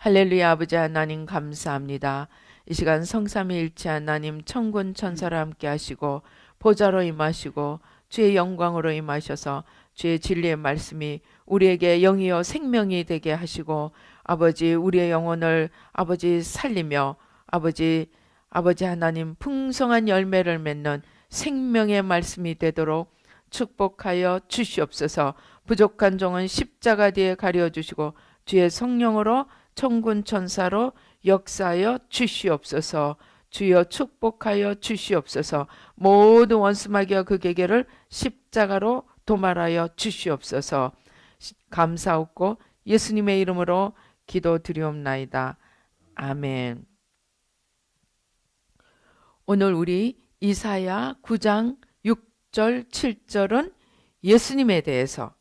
할렐루야. 아버지 하나님 감사합니다. 이 시간 성삼위일체 하나님 천군 천사를 함께 하시고 보좌로 임하시고 주의 영광으로 임하셔서 주의 진리의 말씀이 우리에게 영이요 생명이 되게 하시고 아버지 우리의 영혼을 아버지 살리며 아버지 하나님 풍성한 열매를 맺는 생명의 말씀이 되도록 축복하여 주시옵소서. 부족한 종은 십자가 뒤에 가려주시고 주의 성령으로 천군 천사로 역사하여 주시옵소서. 주여 축복하여 주시옵소서. 모든 원수마귀와 그 계계를 십자가로 도말하여 주시옵소서. 감사하고 예수님의 이름으로 기도드리옵나이다. 아멘. 오늘 우리 이사야 9장 6절 7절은 예수님에 대해서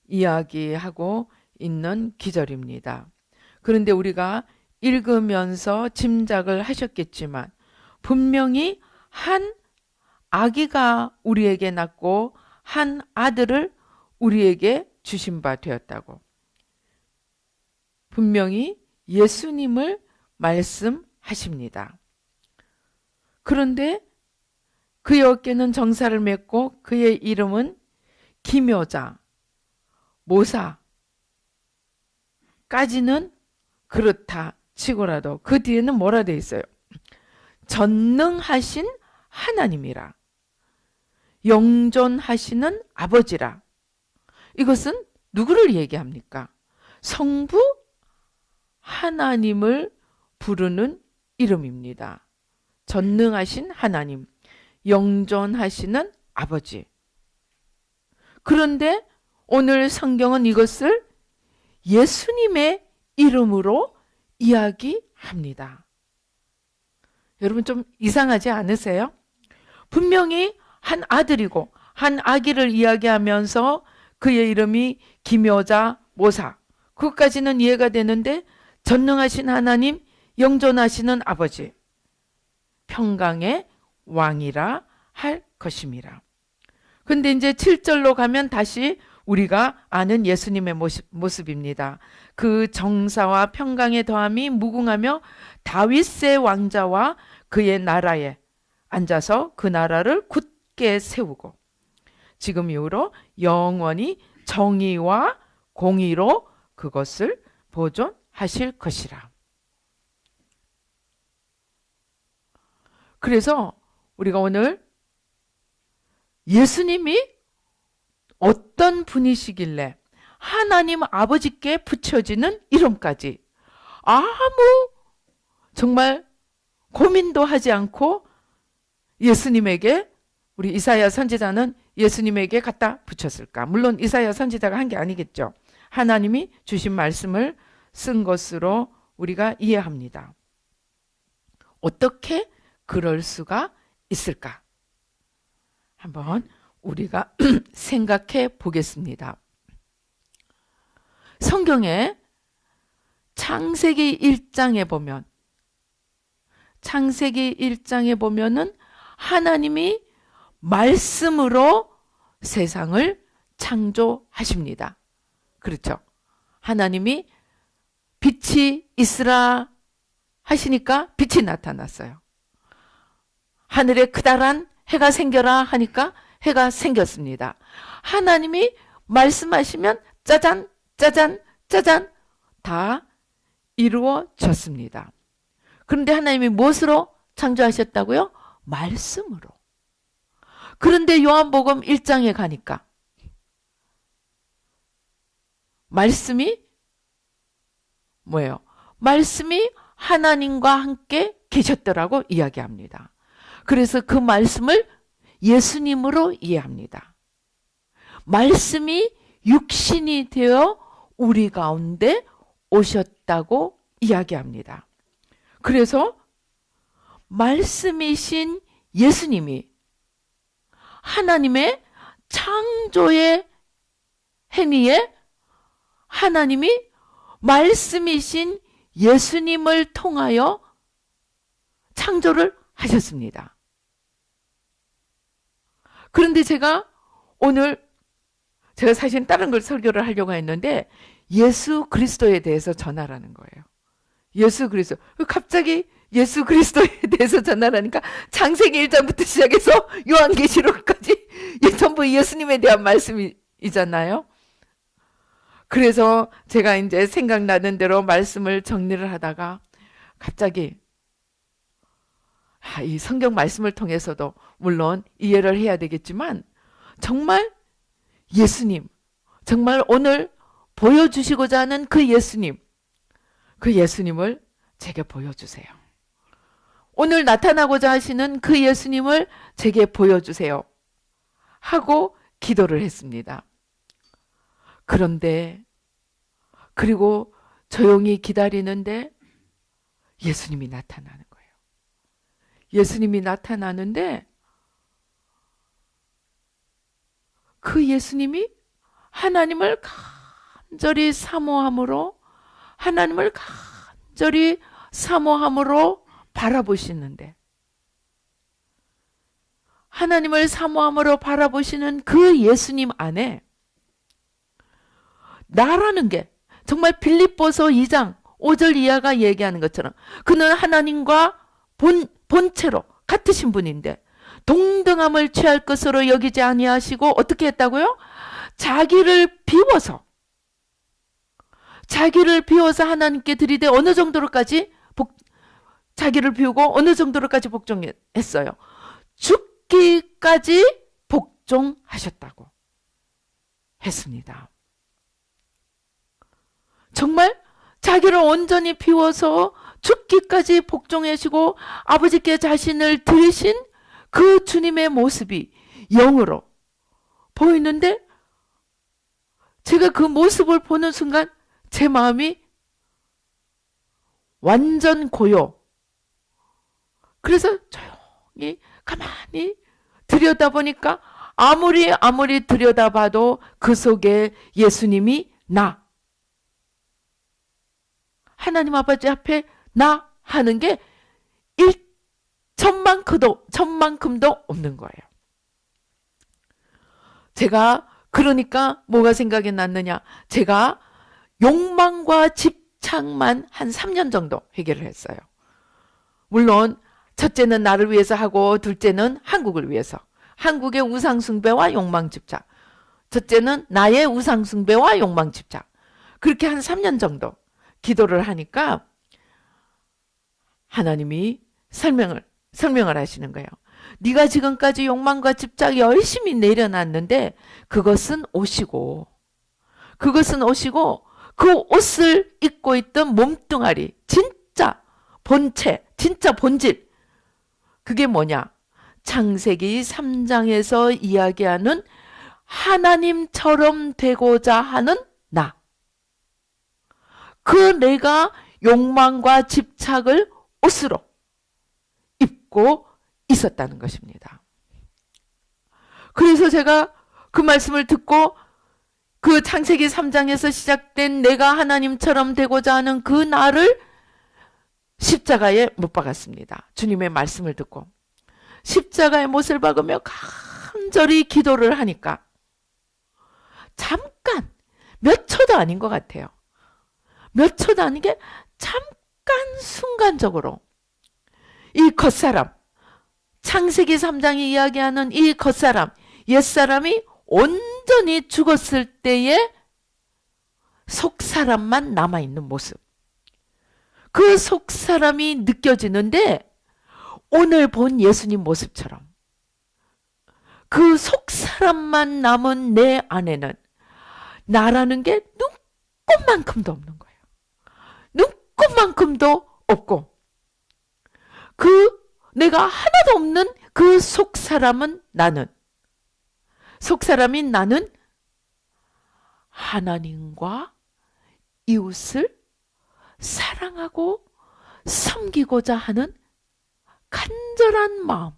이야기하고 있는 기절입니다. 그런데 우리가 읽으면서 짐작을 하셨겠지만 분명히 한 아기가 우리에게 낳고 한 아들을 우리에게 주신 바 되었다고. 분명히 예수님을 말씀하십니다. 그런데 그의 어깨는 정사를 맺고 그의 이름은 기묘자, 모사까지는 그렇다 치고라도 그 뒤에는 뭐라 되어 있어요? 전능하신 하나님이라, 영존하시는 아버지라. 이것은 누구를 얘기합니까? 성부 하나님을 부르는 이름입니다. 전능하신 하나님, 영존하시는 아버지. 그런데 오늘 성경은 이것을 예수님의 이름으로 이야기합니다. 여러분 좀 이상하지 않으세요? 분명히 한 아들이고 한 아기를 이야기하면서 그의 이름이 기묘자, 모사, 그것까지는 이해가 되는데 전능하신 하나님, 영존하시는 아버지, 평강의 왕이라 할 것임이라. 근데 이제 7절로 가면 다시 우리가 아는 예수님의 모습입니다. 그 정사와 평강의 더함이 무궁하며 다윗의 왕자와 그의 나라에 앉아서 그 나라를 굳게 세우고 지금 이후로 영원히 정의와 공의로 그것을 보존하실 것이라. 그래서 우리가 오늘 예수님이 어떤 분이시길래 하나님 아버지께 붙여지는 이름까지 아무 정말 고민도 하지 않고 예수님에게, 우리 이사야 선지자는 예수님에게 갖다 붙였을까? 물론 이사야 선지자가 한 게 아니겠죠. 하나님이 주신 말씀을 쓴 것으로 우리가 이해합니다. 어떻게 그럴 수가 있을까? 한번 우리가 생각해 보겠습니다. 성경에 창세기 1장에 보면은 하나님이 말씀으로 세상을 창조하십니다. 그렇죠? 하나님이 빛이 있으라 하시니까 빛이 나타났어요. 하늘에 크다란 해가 생겨라 하니까 해가 생겼습니다. 하나님이 말씀하시면 짜잔 짜잔 짜잔 다 이루어졌습니다. 그런데 하나님이 무엇으로 창조하셨다고요? 말씀으로. 그런데 요한복음 1장에 가니까 말씀이 뭐예요? 말씀이 하나님과 함께 계셨더라고 이야기합니다. 그래서 그 말씀을 예수님으로 이해합니다. 말씀이 육신이 되어 우리 가운데 오셨다고 이야기합니다. 그래서 말씀이신 예수님이 하나님의 창조의 행위에 하나님이 말씀이신 예수님을 통하여 창조를 하셨습니다. 그런데 제가 사실 다른 걸 설교를 하려고 했는데 예수 그리스도에 대해서 전하라는 거예요. 예수 그리스도. 갑자기 예수 그리스도에 대해서 전하라니까 창세기 1장부터 시작해서 요한계시록까지 전부 예수님에 대한 말씀이잖아요. 그래서 제가 이제 생각나는 대로 말씀을 정리를 하다가 갑자기 이 성경 말씀을 통해서도 물론 이해를 해야 되겠지만 정말 예수님, 정말 오늘 보여주시고자 하는 그 예수님을 제게 보여주세요. 오늘 나타나고자 하시는 그 예수님을 제게 보여주세요 하고 기도를 했습니다. 그런데 그리고 조용히 기다리는데 예수님이 나타나는 거예요. 예수님이 나타나는데 그 예수님이 하나님을 간절히 사모함으로 바라보시는데 하나님을 사모함으로 바라보시는 그 예수님 안에 나라는 게 정말 빌립보서 2장 5절 이하가 얘기하는 것처럼 그는 하나님과 본체로 같으신 분인데 동등함을 취할 것으로 여기지 아니하시고 어떻게 했다고요? 자기를 비워서 하나님께 드리되 어느 정도로까지 자기를 비우고 어느 정도로까지 복종했어요. 죽기까지 복종하셨다고 했습니다. 정말 자기를 온전히 비워서 죽기까지 복종하시고 아버지께 자신을 드리신 그 주님의 모습이 영으로 보이는데 제가 그 모습을 보는 순간 제 마음이 완전 고요. 그래서 조용히 가만히 들여다보니까 아무리 들여다봐도 그 속에 예수님이 하나님 아버지 앞에 나 하는 게 천만큼도 없는 거예요. 제가 그러니까 뭐가 생각이 났느냐. 제가 욕망과 집착만 한 3년 정도 해결을 했어요. 물론 첫째는 나를 위해서 하고 둘째는 한국을 위해서. 한국의 우상숭배와 욕망집착. 첫째는 나의 우상숭배와 욕망집착. 그렇게 한 3년 정도 기도를 하니까 하나님이 설명을 하시는 거예요. 네가 지금까지 욕망과 집착 열심히 내려놨는데 그것은 옷이고 그 옷을 입고 있던 몸뚱아리 진짜 본체 진짜 본질 그게 뭐냐? 창세기 3장에서 이야기하는 하나님처럼 되고자 하는 나. 그 내가 욕망과 집착을 옷으로 입고 있었다는 것입니다. 그래서 제가 그 말씀을 듣고 그 창세기 3장에서 시작된 내가 하나님처럼 되고자 하는 그 나를 십자가에 못 박았습니다. 주님의 말씀을 듣고 십자가의 못을 박으며 간절히 기도를 하니까 잠깐 몇 초도 아닌 것 같아요. 몇 초도 아닌 게 잠깐 순간적으로 이 겉사람 창세기 3장이 이야기하는 이 겉사람 옛사람이 온전히 죽었을 때의 속사람만 남아있는 모습 그 속사람이 느껴지는데 오늘 본 예수님 모습처럼 그 속사람만 남은 내 안에는 나라는 게 눈꼽만큼도 없는 거예요. 눈꼽만큼도 없고 그 내가 하나도 없는 그 속사람은 속사람인 나는 하나님과 이웃을 사랑하고 섬기고자 하는 간절한 마음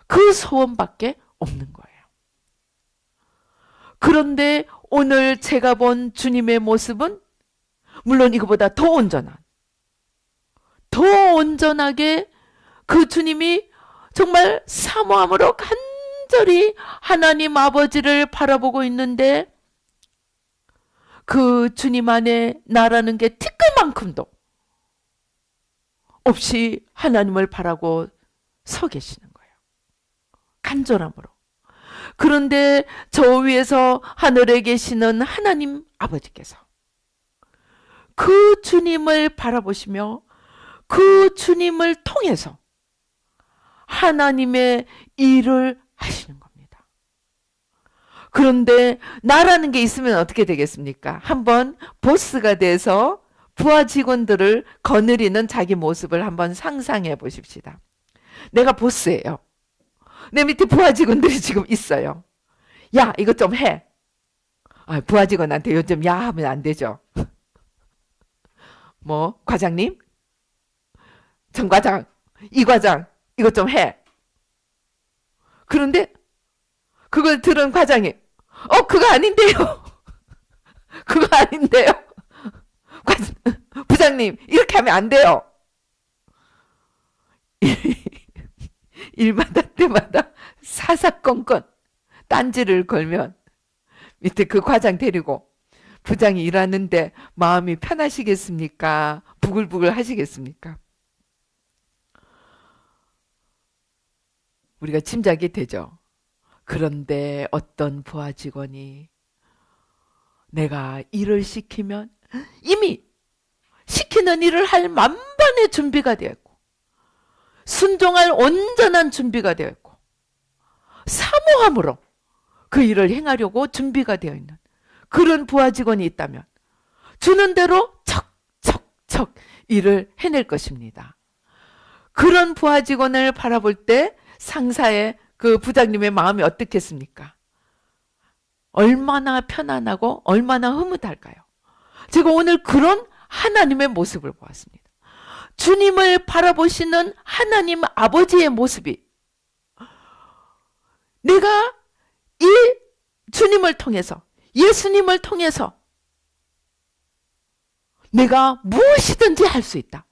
그 소원밖에 없는 거예요. 그런데 오늘 제가 본 주님의 모습은 물론 이거보다 더 온전하게 그 주님이 정말 사모함으로 간절히 하나님 아버지를 바라보고 있는데 그 주님 안에 나라는 게 티끌만큼도 없이 하나님을 바라고 서 계시는 거예요. 간절함으로. 그런데 저 위에서 하늘에 계시는 하나님 아버지께서 그 주님을 바라보시며 그 주님을 통해서 하나님의 일을 하시는 겁니다. 그런데 나라는 게 있으면 어떻게 되겠습니까? 한번 보스가 돼서 부하 직원들을 거느리는 자기 모습을 한번 상상해 보십시다. 내가 보스예요. 내 밑에 부하 직원들이 지금 있어요. 야, 이것 좀 해. 부하 직원한테 요즘 야 하면 안 되죠. 뭐 과장님? 정 과장, 이 과장, 이것 좀 해. 그런데 그걸 들은 과장이 그거 아닌데요. 그거 아닌데요. 부장님, 이렇게 하면 안 돼요. 일마다 때마다 사사건건 딴지를 걸면 밑에 그 과장 데리고 부장이 일하는데 마음이 편하시겠습니까? 부글부글 하시겠습니까? 우리가 짐작이 되죠. 그런데 어떤 부하 직원이 내가 일을 시키면 이미 시키는 일을 할 만반의 준비가 되어 있고 순종할 온전한 준비가 되어 있고 사모함으로 그 일을 행하려고 준비가 되어 있는 그런 부하 직원이 있다면 주는 대로 척척척 일을 해낼 것입니다. 그런 부하 직원을 바라볼 때 상사의 그 부장님의 마음이 어떻겠습니까? 얼마나 편안하고 얼마나 흐뭇할까요? 제가 오늘 그런 하나님의 모습을 보았습니다. 주님을 바라보시는 하나님 아버지의 모습이 내가 이 주님을 통해서 예수님을 통해서 내가 무엇이든지 할 수 있다.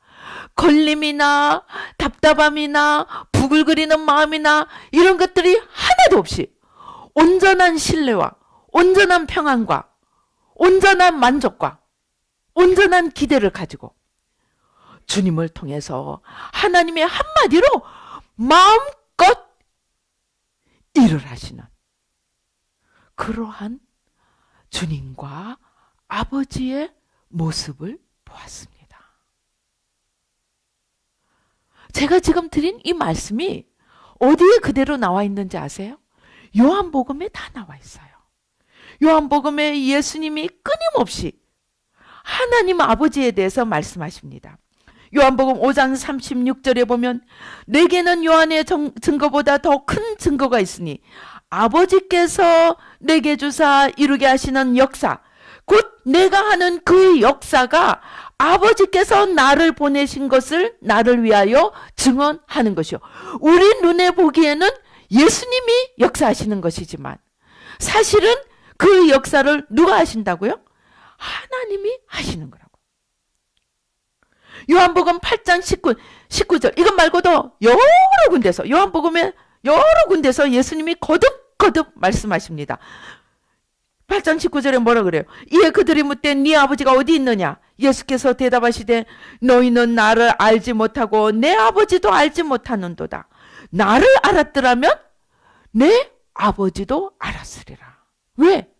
걸림이나 답답함이나 부글거리는 마음이나 이런 것들이 하나도 없이 온전한 신뢰와 온전한 평안과 온전한 만족과 온전한 기대를 가지고 주님을 통해서 하나님의 한마디로 마음껏 일을 하시는 그러한 주님과 아버지의 모습을 보았습니다. 제가 지금 드린 이 말씀이 어디에 그대로 나와 있는지 아세요? 요한복음에 다 나와 있어요. 요한복음에 예수님이 끊임없이 하나님 아버지에 대해서 말씀하십니다. 요한복음 5장 36절에 보면 내게는 요한의 증거보다 더 큰 증거가 있으니 아버지께서 내게 주사 이루게 하시는 역사 곧 내가 하는 그 역사가 아버지께서 나를 보내신 것을 나를 위하여 증언하는 것이요. 우리 눈에 보기에는 예수님이 역사하시는 것이지만 사실은 그 역사를 누가 하신다고요? 하나님이 하시는 거라고. 요한복음 8장 19절 이것 말고도 여러 군데서 요한복음에 여러 군데서 예수님이 거듭거듭 말씀하십니다. 8장 19절에 뭐라 그래요? 이에 그들이 묻되 네 아버지가 어디 있느냐? 예수께서 대답하시되 너희는 나를 알지 못하고 내 아버지도 알지 못하는도다. 나를 알았더라면 내 아버지도 알았으리라. 왜?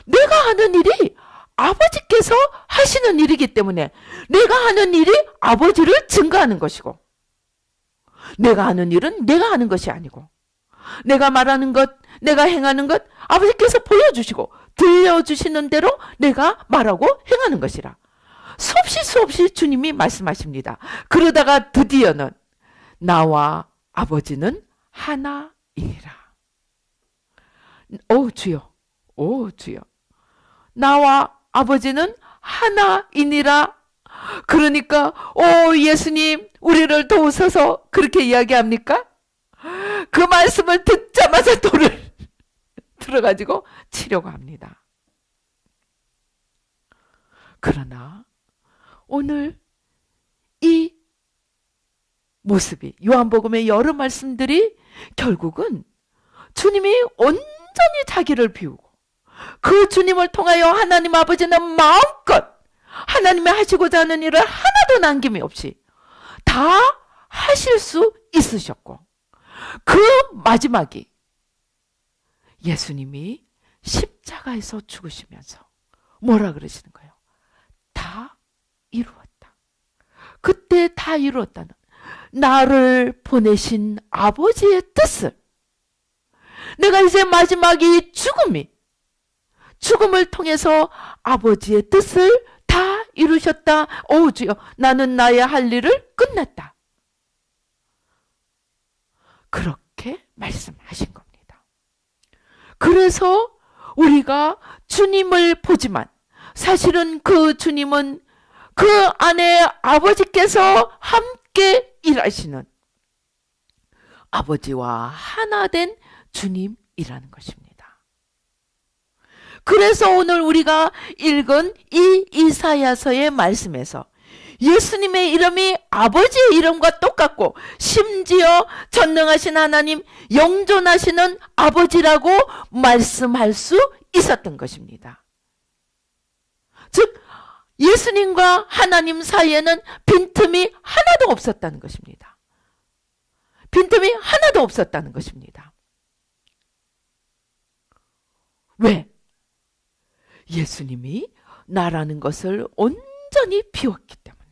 내가 하는 일이 아버지께서 하시는 일이기 때문에 내가 하는 일이 아버지를 증거하는 것이고 내가 하는 일은 내가 하는 것이 아니고 내가 말하는 것, 내가 행하는 것 아버지께서 보여주시고 들려주시는 대로 내가 말하고 행하는 것이라. 수없이 주님이 말씀하십니다. 그러다가 드디어는 나와 아버지는 하나이니라. 오 주여, 오 주여. 나와 아버지는 하나이니라. 그러니까 예수님 우리를 도우소서 그렇게 이야기합니까? 그 말씀을 듣자마자 돌을 들어가지고 치려고 합니다. 그러나 오늘 이 모습이 요한복음의 여러 말씀들이 결국은 주님이 온전히 자기를 비우고 그 주님을 통하여 하나님 아버지는 마음껏 하나님의 하시고자 하는 일을 하나도 남김이 없이 다 하실 수 있으셨고, 그 마지막이 예수님이 십자가에서 죽으시면서 뭐라 그러시는 거예요? 다 이루었다. 그때 다 이루었다는 나를 보내신 아버지의 뜻을, 내가 이제 마지막이 죽음을 통해서 아버지의 뜻을 다 이루셨다. 오 주여, 나는 나의 할 일을 끝냈다. 그렇게 말씀하신 겁니다. 그래서 우리가 주님을 보지만 사실은 그 주님은 그 안에 아버지께서 함께 일하시는 아버지와 하나 된 주님이라는 것입니다. 그래서 오늘 우리가 읽은 이 이사야서의 말씀에서 예수님의 이름이 아버지의 이름과 똑같고, 심지어 전능하신 하나님, 영존하시는 아버지라고 말씀할 수 있었던 것입니다. 즉 예수님과 하나님 사이에는 빈틈이 하나도 없었다는 것입니다. 빈틈이 하나도 없었다는 것입니다. 왜? 예수님이 나라는 것을 온전히 비웠기 때문에.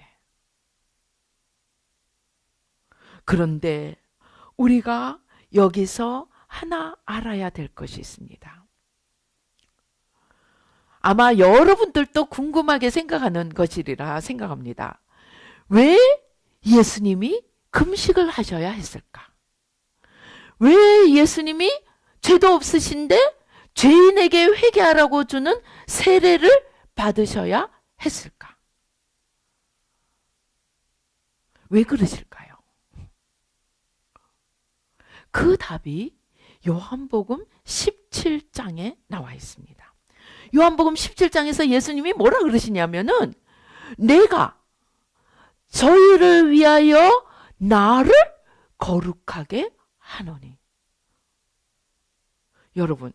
그런데 우리가 여기서 하나 알아야 될 것이 있습니다. 아마 여러분들도 궁금하게 생각하는 것이리라 생각합니다. 왜 예수님이 금식을 하셔야 했을까? 왜 예수님이 죄도 없으신데 죄인에게 회개하라고 주는 세례를 받으셔야 했을까? 왜 그러실까요? 그 답이 요한복음 17장에 나와 있습니다. 요한복음 17장에서 예수님이 뭐라 그러시냐면은, 내가 저희를 위하여 나를 거룩하게 하노니. 여러분,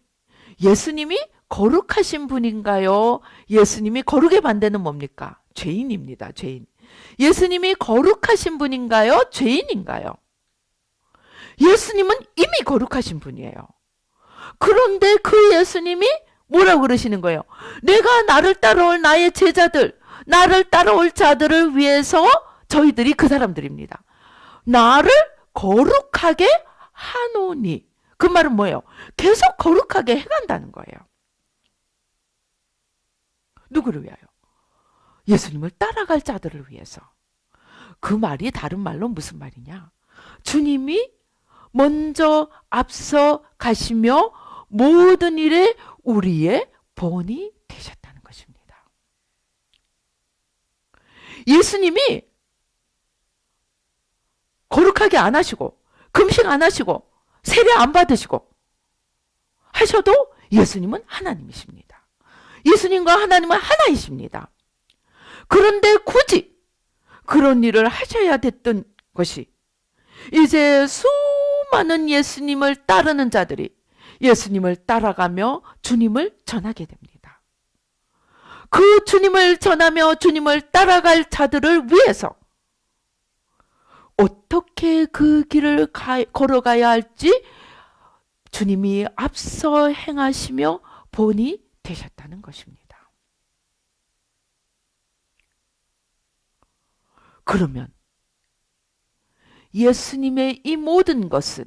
예수님이 거룩하신 분인가요? 예수님이 거룩의 반대는 뭡니까? 죄인입니다. 죄인. 예수님이 거룩하신 분인가요? 죄인인가요? 예수님은 이미 거룩하신 분이에요. 그런데 그 예수님이 뭐라고 그러시는 거예요? 내가 나를 따라올 나의 제자들, 나를 따라올 자들을 위해서, 저희들이 그 사람들입니다. 나를 거룩하게 하노니. 그 말은 뭐예요? 계속 거룩하게 해간다는 거예요. 누구를 위하여? 예수님을 따라갈 자들을 위해서. 그 말이 다른 말로 무슨 말이냐? 주님이 먼저 앞서 가시며 모든 일에 우리의 본이 되셨다는 것입니다. 예수님이 거룩하게 안 하시고 금식 안 하시고 세례 안 받으시고 하셔도 예수님은 하나님이십니다. 예수님과 하나님은 하나이십니다. 그런데 굳이 그런 일을 하셔야 됐던 것이, 이제 수많은 예수님을 따르는 자들이 예수님을 따라가며 주님을 전하게 됩니다. 그 주님을 전하며 주님을 따라갈 자들을 위해서 어떻게 그 길을 걸어가야 할지 주님이 앞서 행하시며 본이 되셨다는 것입니다. 그러면 예수님의 이 모든 것은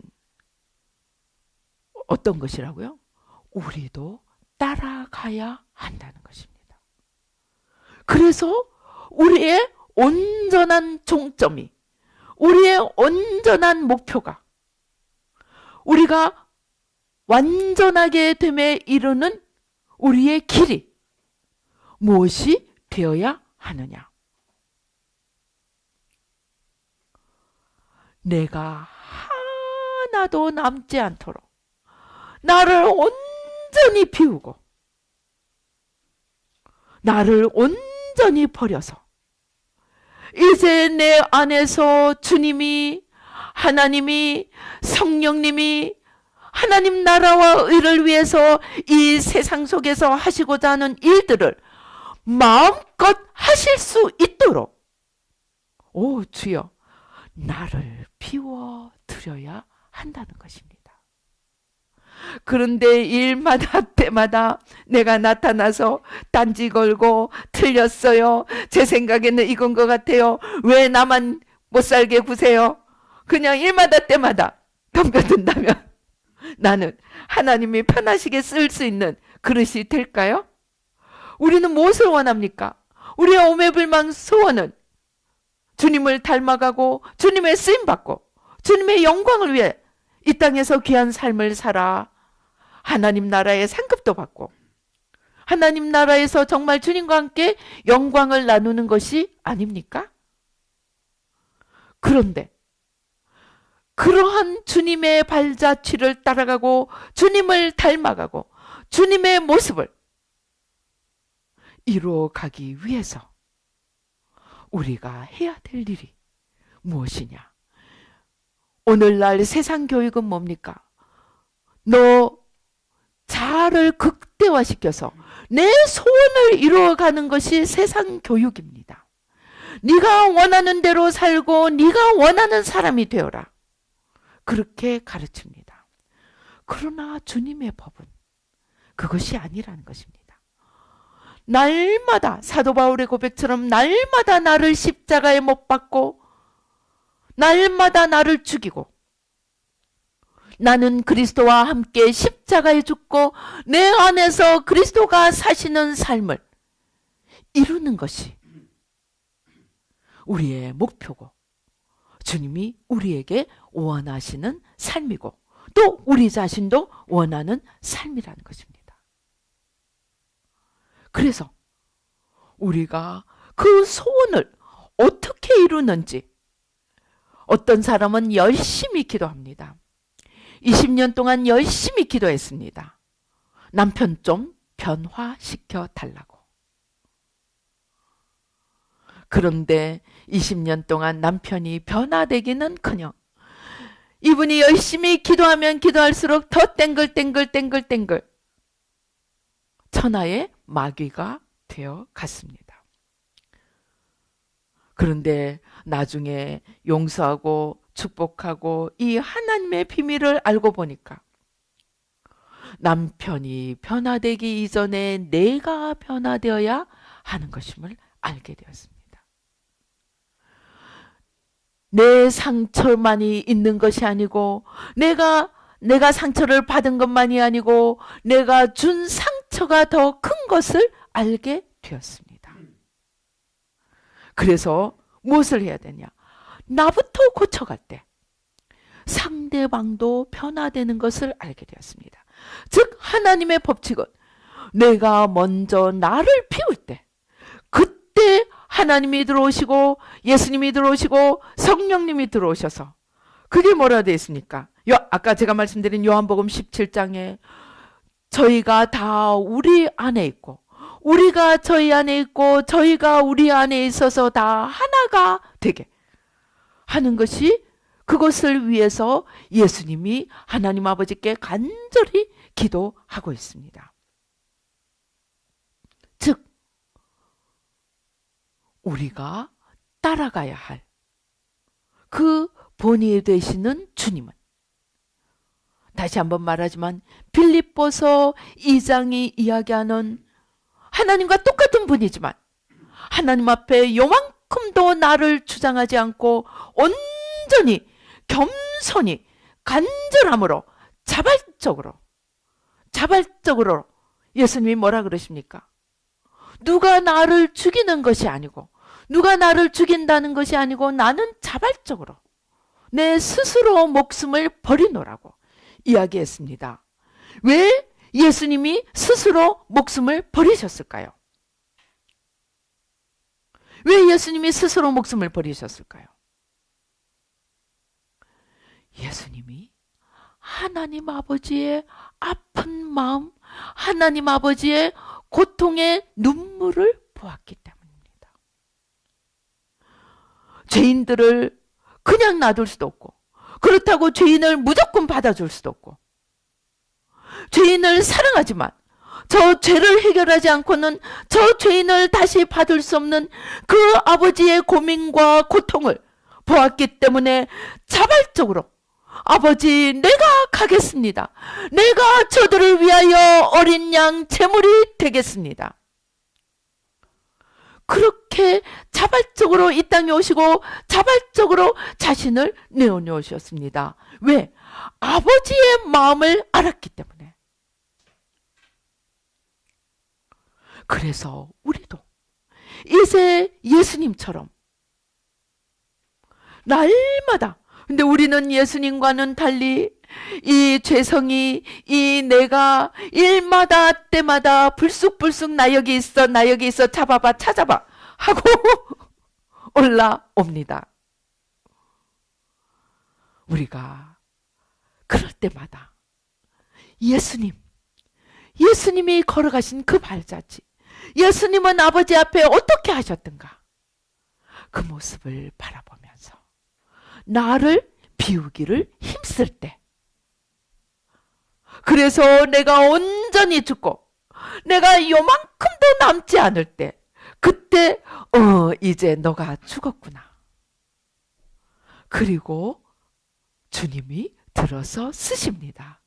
어떤 것이라고요? 우리도 따라가야 한다는 것입니다. 그래서 우리의 온전한 종점이, 우리의 온전한 목표가, 우리가 완전하게 됨에 이르는 우리의 길이 무엇이 되어야 하느냐? 내가 하나도 남지 않도록 나를 온전히 비우고 나를 온전히 버려서 이제 내 안에서 주님이, 하나님이, 성령님이 하나님 나라와 의를 위해서 이 세상 속에서 하시고자 하는 일들을 마음껏 하실 수 있도록 오 주여 나를 비워 드려야 한다는 것입니다. 그런데 일마다 때마다 내가 나타나서 딴지 걸고 틀렸어요. 제 생각에는 이건 것 같아요. 왜 나만 못 살게 구세요? 그냥 일마다 때마다 덤벼든다면 나는 하나님이 편하시게 쓸 수 있는 그릇이 될까요? 우리는 무엇을 원합니까? 우리의 오매불망 소원은 주님을 닮아가고 주님의 쓰임받고 주님의 영광을 위해 이 땅에서 귀한 삶을 살아 하나님 나라의 상급도 받고 하나님 나라에서 정말 주님과 함께 영광을 나누는 것이 아닙니까? 그런데 그러한 주님의 발자취를 따라가고 주님을 닮아가고 주님의 모습을 이루어가기 위해서 우리가 해야 될 일이 무엇이냐? 오늘날 세상 교육은 뭡니까? 너 자아를 극대화시켜서 내 소원을 이루어가는 것이 세상 교육입니다. 네가 원하는 대로 살고 네가 원하는 사람이 되어라. 그렇게 가르칩니다. 그러나 주님의 법은 그것이 아니라는 것입니다. 날마다 사도 바울의 고백처럼 날마다 나를 십자가에 못 박고 날마다 나를 죽이고 나는 그리스도와 함께 십자가에 죽고 내 안에서 그리스도가 사시는 삶을 이루는 것이 우리의 목표고 주님이 우리에게 원하시는 삶이고 또 우리 자신도 원하는 삶이라는 것입니다. 그래서 우리가 그 소원을 어떻게 이루는지 어떤 사람은 열심히 기도합니다. 20년 동안 열심히 기도했습니다. 남편 좀 변화시켜 달라고. 그런데 20년 동안 남편이 변화되기는커녕 이분이 열심히 기도하면 기도할수록 더 땡글땡글 천하의 마귀가 되어 갔습니다. 그런데 나중에 용서하고 축복하고 이 하나님의 비밀을 알고 보니까 남편이 변화되기 이전에 내가 변화되어야 하는 것임을 알게 되었습니다. 내 상처만이 있는 것이 아니고 내가 상처를 받은 것만이 아니고 내가 준 상처가 더 큰 것을 알게 되었습니다. 그래서 무엇을 해야 되냐? 나부터 고쳐갈 때 상대방도 변화되는 것을 알게 되었습니다. 즉 하나님의 법칙은 내가 먼저 나를 비울 때 그때 하나님이 들어오시고 예수님이 들어오시고 성령님이 들어오셔서 그게 뭐라 되어 있습니까? 아까 제가 말씀드린 요한복음 17장에 저희가 다 우리 안에 있고 우리가 저희 안에 있고 저희가 우리 안에 있어서 다 하나가 되게 하는 것이 그것을 위해서 예수님이 하나님 아버지께 간절히 기도하고 있습니다. 즉 우리가 따라가야 할 그 본이 되시는 주님은 다시 한번 말하지만 빌립보서 2장이 이야기하는 하나님과 똑같은 분이지만 하나님 앞에 요만큼도 나를 주장하지 않고 온전히 겸손히 간절함으로 자발적으로 예수님이 뭐라 그러십니까? 누가 나를 죽이는 것이 아니고 누가 나를 죽인다는 것이 아니고 나는 자발적으로 내 스스로 목숨을 버리노라고 이야기했습니다. 왜 예수님이 스스로 목숨을 버리셨을까요? 왜 예수님이 스스로 목숨을 버리셨을까요? 예수님이 하나님 아버지의 아픈 마음, 하나님 아버지의 고통의 눈물을 보았기 때문입니다. 죄인들을 그냥 놔둘 수도 없고 그렇다고 죄인을 무조건 받아줄 수도 없고 죄인을 사랑하지만 저 죄를 해결하지 않고는 저 죄인을 다시 받을 수 없는 그 아버지의 고민과 고통을 보았기 때문에 자발적으로 아버지, 내가 가겠습니다. 내가 저들을 위하여 어린 양 제물이 되겠습니다. 그렇게 자발적으로 이 땅에 오시고 자발적으로 자신을 내어놓으셨습니다. 왜? 아버지의 마음을 알았기 때문에. 그래서 우리도 이제 예수님처럼 날마다, 근데 우리는 예수님과는 달리 이 죄성이, 이 내가 일마다 때마다 불쑥불쑥 나 여기 있어 잡아봐 찾아봐 하고 올라옵니다. 우리가 그럴 때마다 예수님이 걸어가신 그 발자취, 예수님은 아버지 앞에 어떻게 하셨던가, 그 모습을 바라보면서 나를 비우기를 힘쓸 때, 그래서 내가 온전히 죽고 내가 요만큼도 남지 않을 때, 그때 이제 너가 죽었구나. 그리고 주님이 들어서 쓰십니다.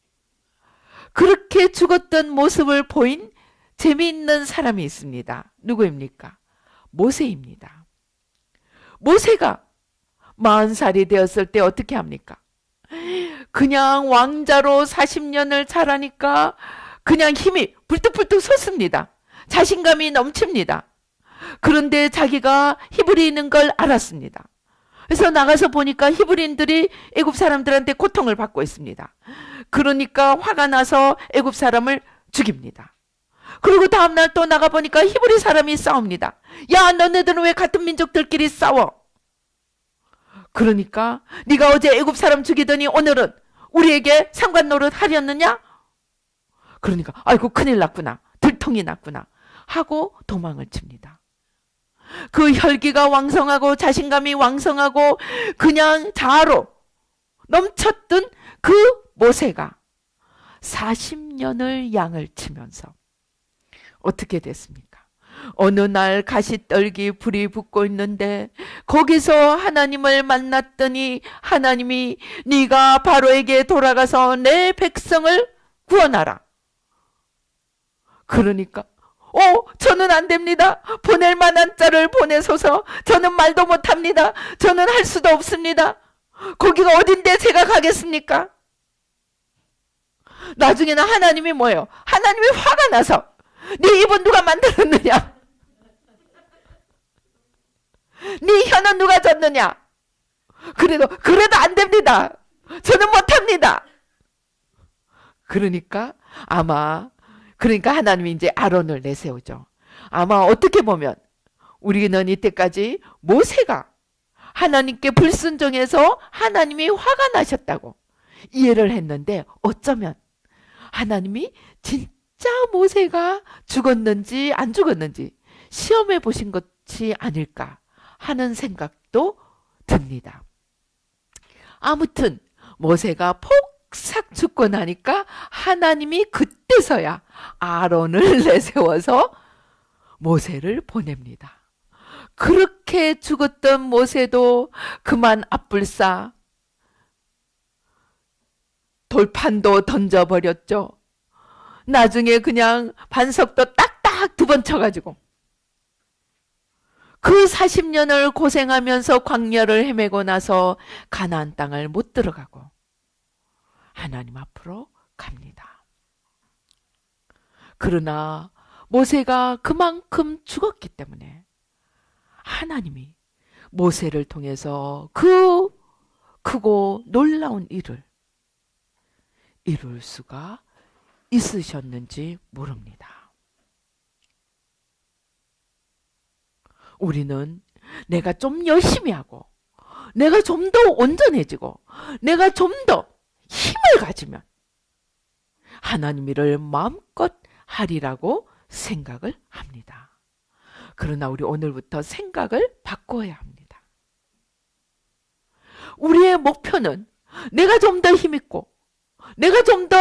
그렇게 죽었던 모습을 보인 재미있는 사람이 있습니다. 누구입니까? 모세입니다. 모세가 40살이 되었을 때 어떻게 합니까? 그냥 왕자로 40년을 자라니까 그냥 힘이 불뚝불뚝 솟습니다. 자신감이 넘칩니다. 그런데 자기가 히브리인인 걸 알았습니다. 그래서 나가서 보니까 히브리인들이 애굽 사람들한테 고통을 받고 있습니다. 그러니까 화가 나서 애굽 사람을 죽입니다. 그리고 다음날 또 나가보니까 히브리 사람이 싸웁니다. 야, 너네들은 왜 같은 민족들끼리 싸워? 그러니까 네가 어제 애굽 사람 죽이더니 오늘은 우리에게 상관 노릇 하렸느냐? 그러니까 아이고 큰일 났구나, 들통이 났구나 하고 도망을 칩니다. 그 혈기가 왕성하고 자신감이 왕성하고 그냥 자아로 넘쳤던 그 모세가 40년을 양을 치면서 어떻게 됐습니까? 어느 날 가시떨기 불이 붙고 있는데 거기서 하나님을 만났더니 하나님이 네가 바로에게 돌아가서 내 백성을 구원하라. 그러니까 저는 안 됩니다. 보낼 만한 자를 보내소서. 저는 말도 못합니다. 저는 할 수도 없습니다. 거기가 어딘데 제가 가겠습니까? 나중에는 하나님이 뭐예요? 하나님이 화가 나서 네 입은 누가 만들었느냐? 네 혀는 누가 줬느냐? 그래도 안 됩니다. 저는 못합니다. 그러니까 하나님이 이제 아론을 내세우죠. 아마 어떻게 보면 우리는 이때까지 모세가 하나님께 불순종해서 하나님이 화가 나셨다고 이해를 했는데, 어쩌면 하나님이 진짜 모세가 죽었는지 안 죽었는지 시험해 보신 것이 아닐까 하는 생각도 듭니다. 아무튼 모세가 폭삭 죽고 나니까 하나님이 그때서야 아론을 내세워서 모세를 보냅니다. 그렇게 죽었던 모세도 그만 앞불싸 돌판도 던져버렸죠. 나중에 그냥 반석도 딱딱 2번 쳐가지고 그 40년을 고생하면서 광야를 헤매고 나서 가나안 땅을 못 들어가고 하나님 앞으로 갑니다. 그러나 모세가 그만큼 죽었기 때문에 하나님이 모세를 통해서 그 크고 놀라운 일을 이룰 수가 있으셨는지 모릅니다. 우리는 내가 좀 열심히 하고 내가 좀 더 온전해지고 내가 좀 더 힘을 가지면 하나님 일을 마음껏 하리라고 생각을 합니다. 그러나 우리 오늘부터 생각을 바꿔야 합니다. 우리의 목표는 내가 좀 더 힘있고 내가 좀 더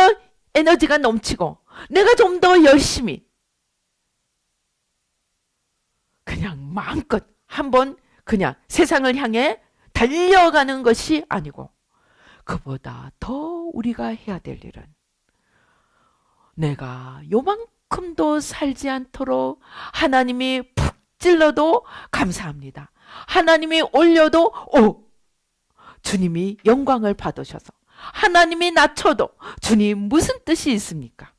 에너지가 넘치고 내가 좀 더 열심히 그냥 마음껏 한번 그냥 세상을 향해 달려가는 것이 아니고 그보다 더 우리가 해야 될 일은 내가 요만큼도 살지 않도록 하나님이 푹 찔러도 감사합니다. 하나님이 올려도 주님이 영광을 받으셔서 하나님이 낮춰도 주님 무슨 뜻이 있습니까?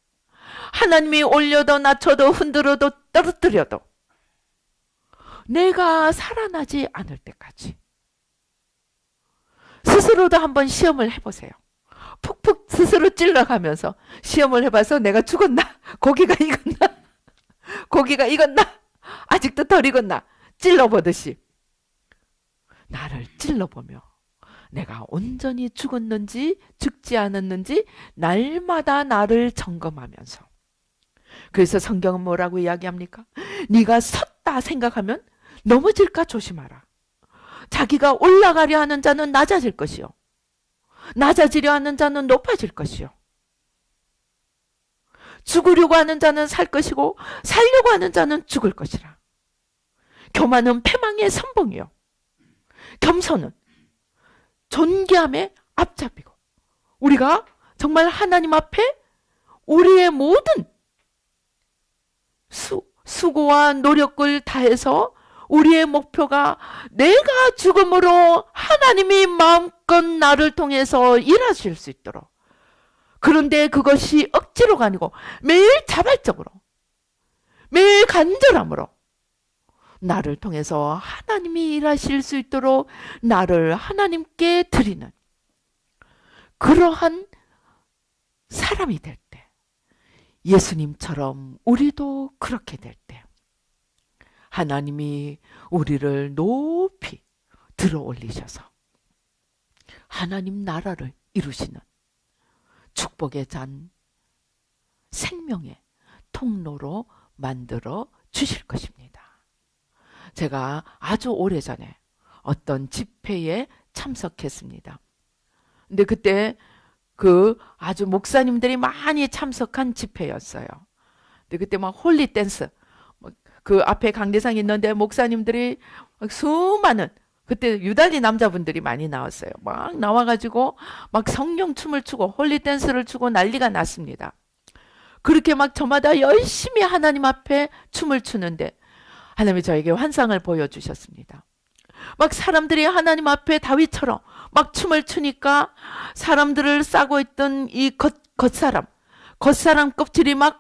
하나님이 올려도 낮춰도 흔들어도 떨어뜨려도 내가 살아나지 않을 때까지 스스로도 한번 시험을 해보세요. 푹푹 스스로 찔러가면서 시험을 해봐서 내가 죽었나? 고기가 익었나? 고기가 익었나? 아직도 덜 익었나? 찔러보듯이 나를 찔러보며 내가 온전히 죽었는지 죽지 않았는지 날마다 나를 점검하면서 그래서 성경은 뭐라고 이야기합니까? 네가 섰다 생각하면 넘어질까 조심하라. 자기가 올라가려 하는 자는 낮아질 것이요. 낮아지려 하는 자는 높아질 것이요. 죽으려고 하는 자는 살 것이고 살려고 하는 자는 죽을 것이라. 교만은 패망의 선봉이요. 겸손은 존귀함에 앞잡히고 우리가 정말 하나님 앞에 우리의 모든 수고와 노력을 다해서 우리의 목표가 내가 죽음으로 하나님이 마음껏 나를 통해서 일하실 수 있도록 그런데 그것이 억지로가 아니고 매일 자발적으로 매일 간절함으로 나를 통해서 하나님이 일하실 수 있도록 나를 하나님께 드리는 그러한 사람이 될 때 예수님처럼 우리도 그렇게 될 때 하나님이 우리를 높이 들어 올리셔서 하나님 나라를 이루시는 축복의 잔 생명의 통로로 만들어 주실 것입니다. 제가 아주 오래전에 어떤 집회에 참석했습니다. 근데 그때 그 아주 목사님들이 많이 참석한 집회였어요. 근데 그때 막 홀리 댄스 그 앞에 강대상이 있는데 목사님들이 수많은 그때 유달리 남자분들이 많이 나왔어요. 막 나와가지고 막 성령 춤을 추고 홀리 댄스를 추고 난리가 났습니다. 그렇게 막 저마다 열심히 하나님 앞에 춤을 추는데 하나님이 저에게 환상을 보여주셨습니다. 막 사람들이 하나님 앞에 다윗처럼 막 춤을 추니까 사람들을 싸고 있던 이 겉사람 껍질이 막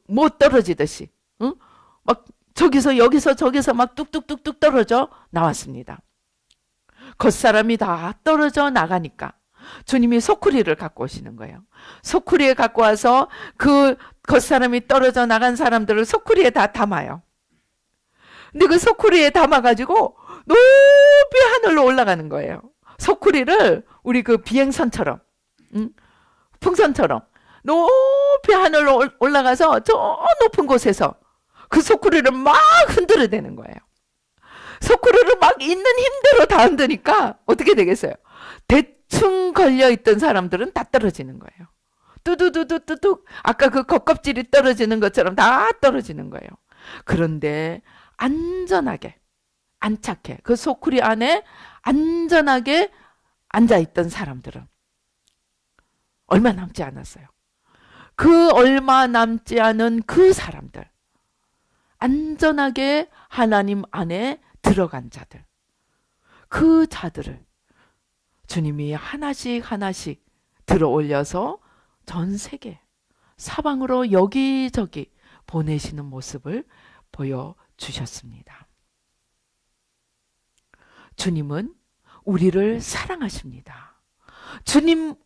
못 떨어지듯이 응? 막 저기서 여기서 막 뚝뚝뚝뚝 떨어져 나왔습니다. 겉사람이 다 떨어져 나가니까 주님이 소쿠리를 갖고 오시는 거예요. 소쿠리에 갖고 와서 그 겉사람이 떨어져 나간 사람들을 소쿠리에 다 담아요. 근데 그 소쿠리에 담아가지고 높이 하늘로 올라가는 거예요. 소쿠리를 우리 그 비행선처럼 풍선처럼 높이 하늘로 올라가서 저 높은 곳에서 그 소쿠리를 막 흔들어대는 거예요. 소쿠리를 막 있는 힘대로 다 흔드니까 어떻게 되겠어요? 대충 걸려있던 사람들은 다 떨어지는 거예요. 뚜두두두뚜둑 아까 그 겉껍질이 떨어지는 것처럼 다 떨어지는 거예요. 그런데 안전하게 안착해 그 소쿠리 안에 안전하게 앉아있던 사람들은 얼마 남지 않았어요. 그 얼마 남지 않은 그 사람들 안전하게 하나님 안에 들어간 자들 그 자들을 주님이 하나씩 하나씩 들어 올려서 전 세계 사방으로 여기저기 보내시는 모습을 보여주셨습니다. 주님은 우리를 사랑하십니다.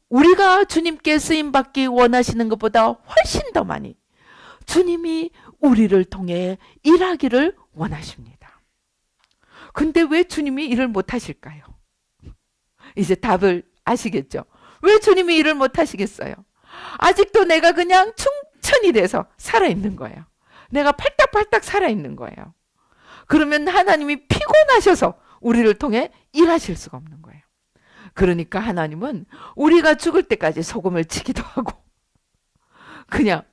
우리가 주님께 쓰임받기 원하시는 것보다 훨씬 더 많이 주님이 우리를 통해 일하기를 원하십니다. 근데 왜 주님이 일을 못하실까요? 이제 답을 아시겠죠? 왜 주님이 일을 못하시겠어요? 아직도 내가 그냥 충천이 돼서 살아있는 거예요. 내가 팔딱팔딱 살아있는 거예요. 그러면 하나님이 피곤하셔서 우리를 통해 일하실 수가 없는 거예요. 그러니까 하나님은 우리가 죽을 때까지 소금을 치기도 하고 그냥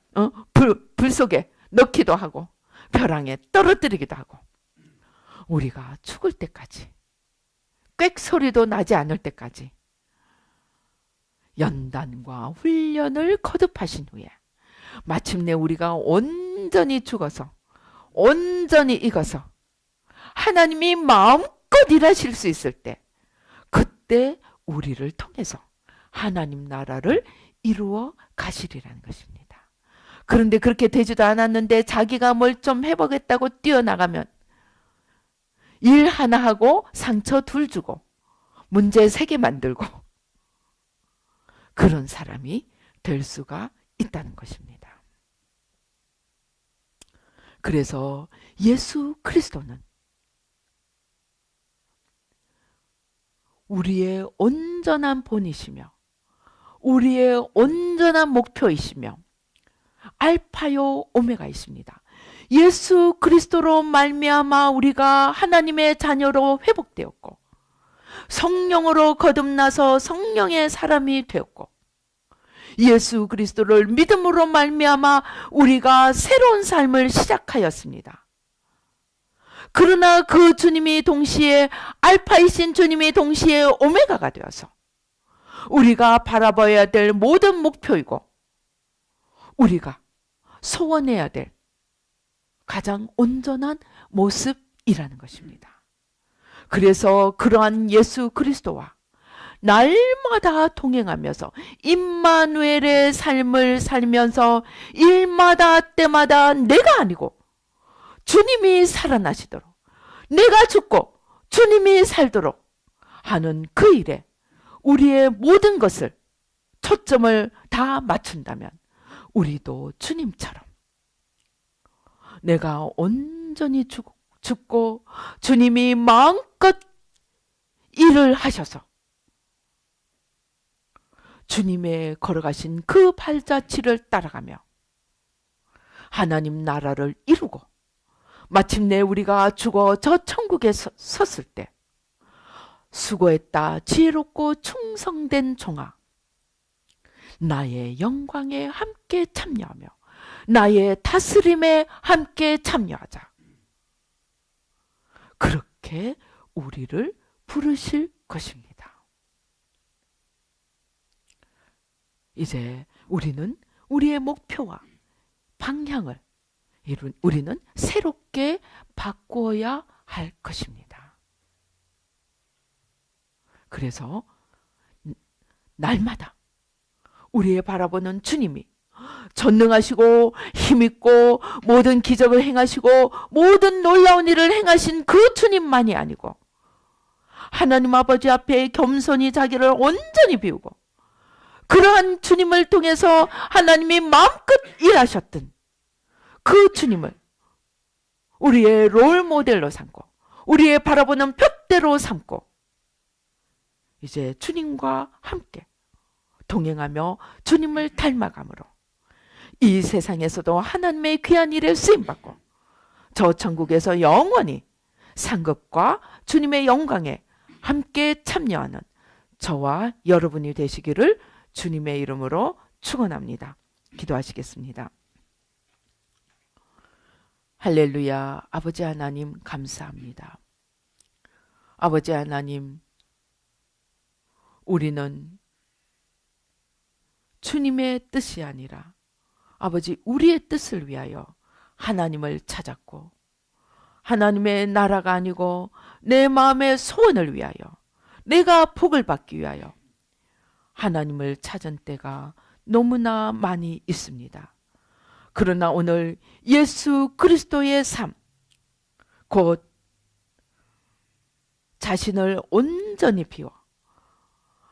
불 속에 넣기도 하고 벼랑에 떨어뜨리기도 하고 우리가 죽을 때까지 꽥 소리도 나지 않을 때까지 연단과 훈련을 거듭하신 후에 마침내 우리가 온전히 죽어서 온전히 익어서 하나님이 마음껏 일하실 수 있을 때 그때 우리를 통해서 하나님 나라를 이루어 가시리라는 것입니다. 그런데 그렇게 되지도 않았는데 자기가 뭘 좀 해보겠다고 뛰어나가면 일 하나 하고 상처 둘 주고 문제 3개 만들고 그런 사람이 될 수가 있다는 것입니다. 그래서 예수 그리스도는 우리의 온전한 본이시며 우리의 온전한 목표이시며 알파요 오메가이십니다. 예수 그리스도로 말미암아 우리가 하나님의 자녀로 회복되었고 성령으로 거듭나서 성령의 사람이 되었고 예수 그리스도를 믿음으로 말미암아 우리가 새로운 삶을 시작하였습니다. 그러나 그 주님이 동시에 알파이신 주님이 동시에 오메가가 되어서 우리가 바라봐야 될 모든 목표이고 우리가 소원해야 될 가장 온전한 모습이라는 것입니다. 그래서 그러한 예수 그리스도와 날마다 동행하면서 임마누엘의 삶을 살면서 일마다 때마다 내가 아니고 주님이 살아나시도록 내가 죽고 주님이 살도록 하는 그 일에 우리의 모든 것을 초점을 다 맞춘다면 우리도 주님처럼 내가 온전히 죽고 주님이 마음껏 일을 하셔서 주님의 걸어가신 그 발자취를 따라가며 하나님 나라를 이루고 마침내 우리가 죽어 저 천국에 섰을 때 수고했다 지혜롭고 충성된 종아 나의 영광에 함께 참여하며 나의 다스림에 함께 참여하자. 그렇게 우리를 부르실 것입니다. 이제 우리는 우리의 목표와 방향을 우리는 새롭게 바꾸어야 할 것입니다. 그래서 날마다 우리의 바라보는 주님이 전능하시고 힘있고 모든 기적을 행하시고 모든 놀라운 일을 행하신 그 주님만이 아니고 하나님 아버지 앞에 겸손히 자기를 온전히 비우고 그러한 주님을 통해서 하나님이 마음껏 일하셨던 그 주님을 우리의 롤 모델로 삼고 우리의 바라보는 푯대로 삼고 이제 주님과 함께 동행하며 주님을 닮아감으로 이 세상에서도 하나님의 귀한 일에 쓰임받고 저 천국에서 영원히 상급과 주님의 영광에 함께 참여하는 저와 여러분이 되시기를 주님의 이름으로 축원합니다. 기도하시겠습니다. 할렐루야. 아버지 하나님 감사합니다. 아버지 하나님, 우리는 주님의 뜻이 아니라 아버지 우리의 뜻을 위하여 하나님을 찾았고 하나님의 나라가 아니고 내 마음의 소원을 위하여 내가 복을 받기 위하여 하나님을 찾은 때가 너무나 많이 있습니다. 그러나 오늘 예수 그리스도의 삶, 곧 자신을 온전히 비워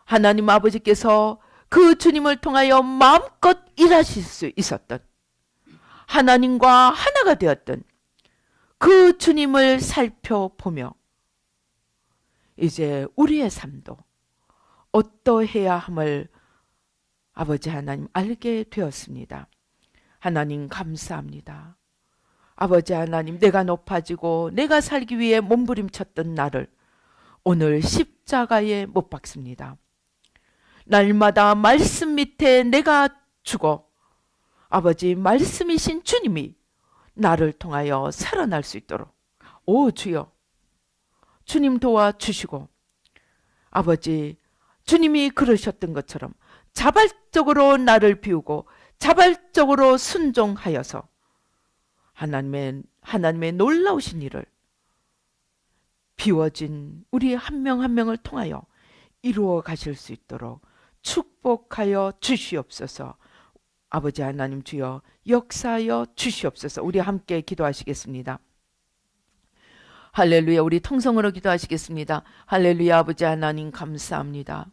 하나님 아버지께서 그 주님을 통하여 마음껏 일하실 수 있었던 하나님과 하나가 되었던 그 주님을 살펴보며 이제 우리의 삶도 어떠해야 함을 아버지 하나님 알게 되었습니다. 하나님 감사합니다. 아버지 하나님, 내가 높아지고 내가 살기 위해 몸부림쳤던 나를 오늘 십자가에 못 박습니다. 날마다 말씀 밑에 내가 죽어 아버지 말씀이신 주님이 나를 통하여 살아날 수 있도록 오 주여 주님 도와주시고 아버지 주님이 그러셨던 것처럼 자발적으로 나를 비우고 자발적으로 순종하여서 하나님의 놀라우신 일을 비워진 우리 한 명 한 명을 통하여 이루어 가실 수 있도록 축복하여 주시옵소서. 아버지 하나님 주여 역사하여 주시옵소서. 우리 함께 기도하시겠습니다. 할렐루야. 우리 통성으로 기도하시겠습니다. 할렐루야. 아버지 하나님 감사합니다.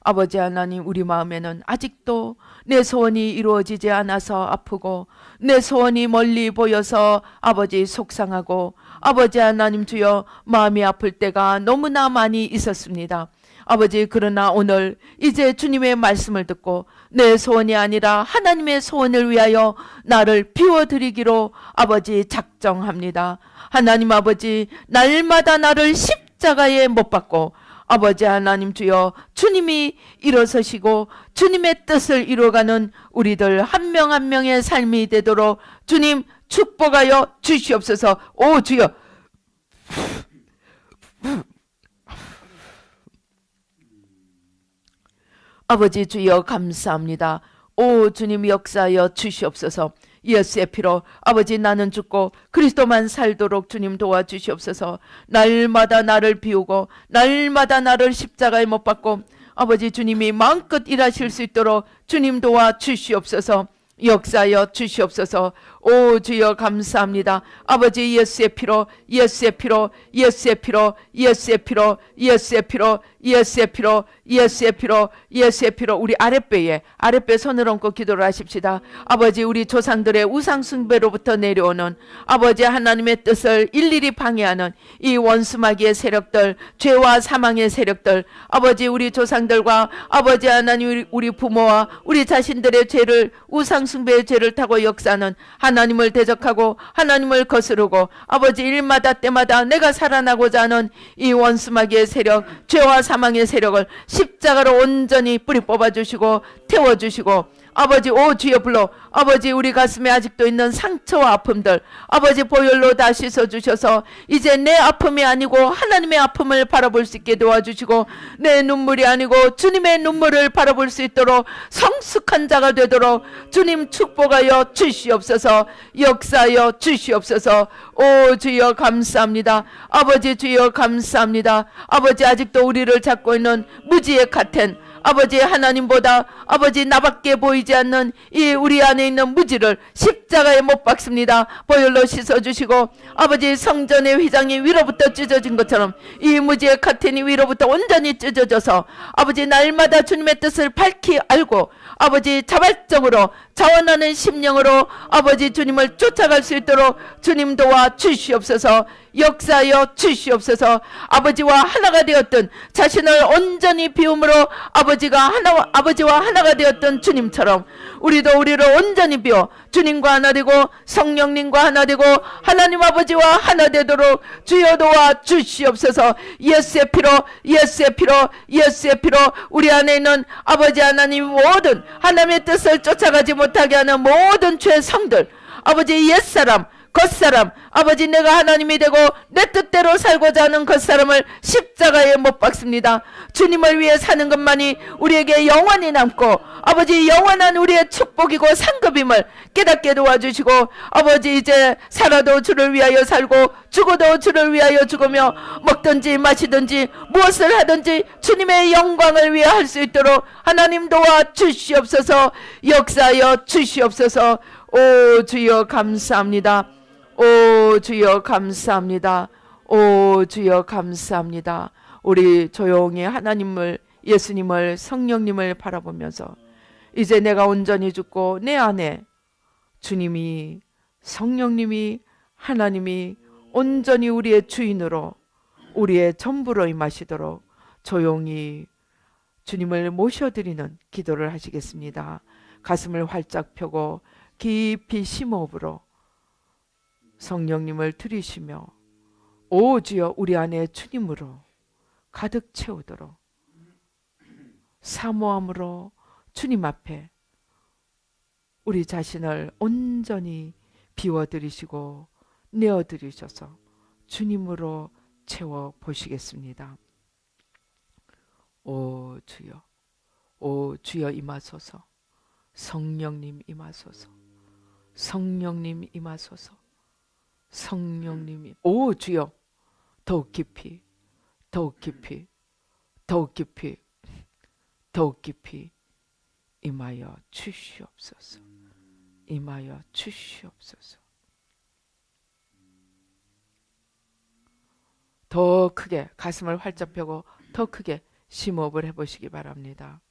아버지 하나님 우리 마음에는 아직도 내 소원이 이루어지지 않아서 아프고 내 소원이 멀리 보여서 아버지 속상하고 아버지 하나님 주여 마음이 아플 때가 너무나 많이 있었습니다. 아버지 그러나 오늘 이제 주님의 말씀을 듣고 내 소원이 아니라 하나님의 소원을 위하여 나를 비워드리기로 아버지 작정합니다. 하나님 아버지 날마다 나를 십자가에 못 박고 아버지 하나님 주여 주님이 일어서시고 주님의 뜻을 이루어가는 우리들 한 명 한 명의 삶이 되도록 주님 축복하여 주시옵소서. 오 주여 아버지 주여 감사합니다. 오 주님 역사하여 주시옵소서. 예수의 피로 아버지 나는 죽고 그리스도만 살도록 주님 도와주시옵소서. 날마다 나를 비우고 날마다 나를 십자가에 못 박고 아버지 주님이 마음껏 일하실 수 있도록 주님 도와주시옵소서. 역사하여 주시옵소서. 오 주여 감사합니다. 아버지 예수의 피로 예수의 피로 예수의 피로 예수의 피로 예수의 피로 예수의 피로 예수의 피로 예수의 피로 우리 아랫배 손을 얹고 기도를 하십시다. 아버지 우리 조상들의 우상 숭배로부터 내려오는 아버지 하나님의 뜻을 일일이 방해하는 이 원수마귀의 세력들 죄와 사망의 세력들 아버지 우리 조상들과 아버지 하나님 우리 부모와 우리 자신들의 죄를 우상 숭배의 죄를 타고 역사하는 하나님을 대적하고 하나님을 거스르고 아버지 일마다 때마다 내가 살아나고자 하는 이 원수마귀의 세력 죄와 사망의 세력을 십자가로 온전히 뿌리 뽑아주시고 태워주시고 아버지 오 주여 불러 아버지 우리 가슴에 아직도 있는 상처와 아픔들 아버지 보혈로 다 씻어주셔서 이제 내 아픔이 아니고 하나님의 아픔을 바라볼 수 있게 도와주시고 내 눈물이 아니고 주님의 눈물을 바라볼 수 있도록 성숙한 자가 되도록 주님 축복하여 주시옵소서. 역사하여 주시옵소서. 오 주여 감사합니다. 아버지 주여 감사합니다. 아버지 아직도 우리를 잡고 있는 무지의 카텐 아버지 하나님보다 아버지 나밖에 보이지 않는 이 우리 안에 있는 무지를 십자가에 못 박습니다. 보혈로 씻어주시고 아버지 성전의 휘장이 위로부터 찢어진 것처럼 이 무지의 카텐이 위로부터 온전히 찢어져서 아버지 날마다 주님의 뜻을 밝히 알고 아버지 자발적으로 자원하는 심령으로 아버지 주님을 쫓아갈 수 있도록 주님 도와 주시옵소서. 역사하여 주시옵소서. 아버지와 하나가 되었던 자신을 온전히 비움으로 아버지와 하나가 되었던 주님처럼 우리도 우리를 온전히 비워 주님과 하나 되고 성령님과 하나 되고 하나님 아버지와 하나 되도록 주여 도와 주시옵소서. 예수의 피로 예수의 피로 예수의 피로 우리 안에 있는 아버지 하나님 모든 하나님의 뜻을 쫓아가지 못하게 하는 모든 죄성들 아버지 옛사람 겉사람 아버지 내가 하나님이 되고 내 뜻대로 살고자 하는 겉사람을 십자가에 못 박습니다. 주님을 위해 사는 것만이 우리에게 영원히 남고 아버지 영원한 우리의 축복이고 상급임을 깨닫게 도와주시고 아버지 이제 살아도 주를 위하여 살고 죽어도 주를 위하여 죽으며 먹든지 마시든지 무엇을 하든지 주님의 영광을 위해 할 수 있도록 하나님 도와주시옵소서. 역사하여 주시옵소서. 오 주여 감사합니다. 오 주여 감사합니다. 오 주여 감사합니다. 우리 조용히 하나님을 예수님을 성령님을 바라보면서 이제 내가 온전히 죽고 내 안에 주님이 성령님이 하나님이 온전히 우리의 주인으로 우리의 전부로 임하시도록 조용히 주님을 모셔드리는 기도를 하시겠습니다. 가슴을 활짝 펴고 깊이 심호흡으로 성령님을 들이쉬며 오 주여 우리 안에 주님으로 가득 채우도록 사모함으로 주님 앞에 우리 자신을 온전히 비워드리시고 내어드리셔서 주님으로 채워보시겠습니다. 오 주여, 오 주여 임하소서. 성령님 임하소서. 성령님 임하소서. 성령님, 오 주여, 더욱 깊이, 더욱 깊이, 더욱 깊이, 더욱 깊이 임하여 주시옵소서. 임하여 주시옵소서. 더 크게 가슴을 활짝 펴고 더 크게 심호흡을 해보시기 바랍니다.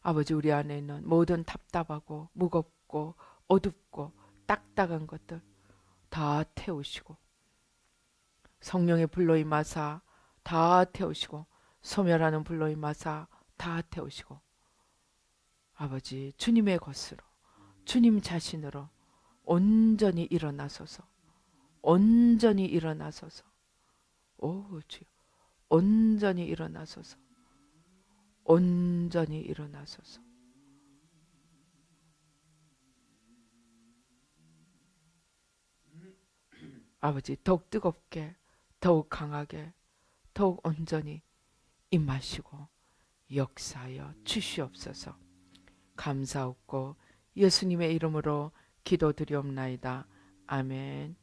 아버지, 우리 안에 있는 모든 답답하고 무겁고 어둡고 딱딱한 것들 다 태우시고, 성령의 불로 임하사 다 태우시고, 소멸하는 불로 임하사 다 태우시고, 아버지 주님의 것으로, 주님 자신으로 온전히 일어나소서. 온전히 일어나소서. 오 주여, 온전히 일어나소서. 온전히 일어나소서. 아버지, 더욱 뜨겁게, 더욱 강하게, 더욱 온전히 임하시고 역사하여 주시옵소서. 감사하고 예수님의 이름으로 기도드리옵나이다. 아멘.